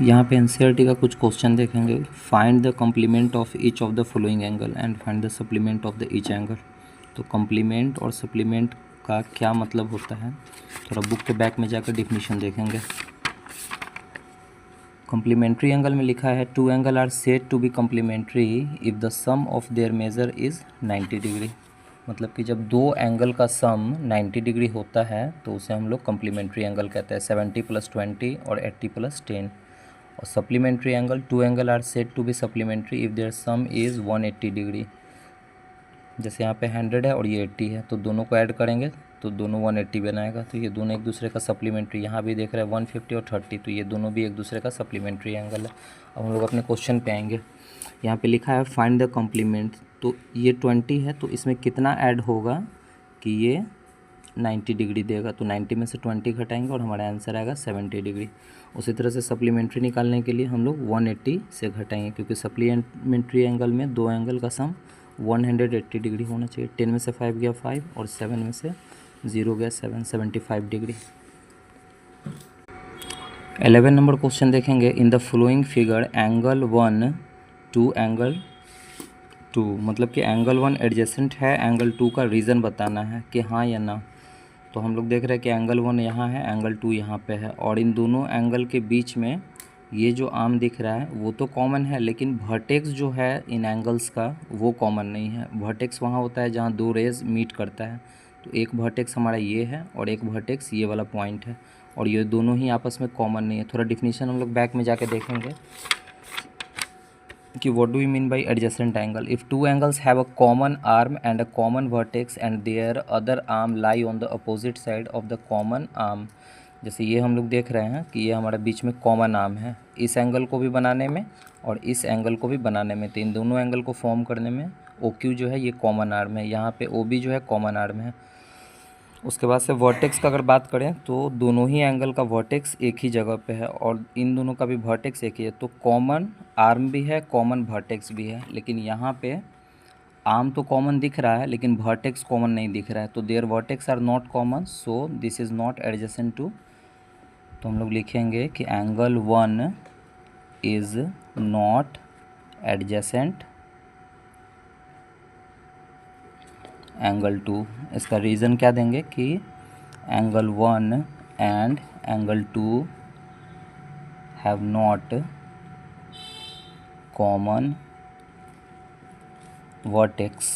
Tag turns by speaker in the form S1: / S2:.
S1: यहाँ पे एनसीईआरटी का कुछ क्वेश्चन देखेंगे। Find the complement of each of the following angle and find the supplement of the each angle. तो complement और सप्लीमेंट का क्या मतलब होता है, थोड़ा बुक के बैक में जाकर डिफिनीशन देखेंगे। कॉम्प्लीमेंट्री एंगल में लिखा है two angle are said to be complementary if the sum of their measure is 90 degree. मतलब कि जब दो एंगल का सम 90 डिग्री होता है तो उसे हम लोग कॉम्प्लीमेंट्री एंगल कहते हैं। 70 + 20 और 80 + 10। और supplementary angle, two angle are said to be supplementary if their sum is 180 degree. जैसे यहाँ पे 100 है और ये 80 है, तो दोनों को ऐड करेंगे तो दोनों 180 बनाएगा। तो ये दोनों एक दूसरे का सप्लीमेंट्री, यहाँ भी देख रहे हैं 150 और 30, तो ये दोनों भी एक दूसरे का सप्लीमेंट्री एंगल है। अब हम लोग अपने क्वेश्चन पे आएंगे। यहाँ पे लिखा है फाइंड द कॉम्प्लीमेंट। तो ये 20 है, तो इसमें कितना ऐड होगा कि ये 90 डिग्री देगा। तो 90 में से 20 घटाएंगे और हमारा आंसर आएगा 70 डिग्री। उसी तरह से सप्लीमेंट्री निकालने के लिए हम लोग 180 से घटाएंगे, क्योंकि सप्लीमेंट्री एंगल में दो एंगल का सम 180 डिग्री होना चाहिए। 10 में से 5 गया 5 और 7 में से 0 गया 7, 75 डिग्री। 11 नंबर क्वेश्चन देखेंगे। In the following figure angle 1 to angle 2, मतलब कि एंगल 1 एडजेसेंट है, एंगल 2 का रीज़न बताना है कि हाँ या ना। तो हम लोग देख रहे हैं कि एंगल 1 यहाँ है, एंगल 2 यहाँ पे है, और इन दोनों एंगल के बीच में ये जो आर्म दिख रहा है वो तो कॉमन है, लेकिन वर्टेक्स जो है इन एंगल्स का वो कॉमन नहीं है। वर्टेक्स वहाँ होता है जहाँ दो रेज मीट करता है। तो एक वर्टेक्स हमारा ये है और एक वर्टेक्स ये वाला पॉइंट है, और ये दोनों ही आपस में कॉमन नहीं है। थोड़ा डिफिनीशन हम लोग बैक में जाके देखेंगे कि what do we mean by adjacent angle. If two angles have a common arm and a common vertex and their other arm lie on the opposite side of the common arm, जैसे ये हम लोग देख रहे हैं कि ये हमारा बीच में कॉमन आर्म है, इस एंगल को भी बनाने में और इस एंगल को भी बनाने में। तो इन दोनों एंगल को फॉर्म करने में OQ जो है ये कॉमन आर्म है, यहाँ पे OB जो है कॉमन आर्म है। उसके बाद से वर्टेक्स का अगर बात करें तो दोनों ही एंगल का वर्टेक्स एक ही जगह पे है और इन दोनों का भी वर्टेक्स एक ही है। तो कॉमन आर्म भी है, कॉमन वर्टेक्स भी है, लेकिन यहाँ पे आर्म तो कॉमन दिख रहा है लेकिन वर्टेक्स कॉमन नहीं दिख रहा है। तो their vertex are not common, so this is not adjacent to. तो हम लोग लिखेंगे कि angle 1 is not adjacent angle 2। इसका रीज़न क्या देंगे कि angle 1 and angle 2 have not common vertex.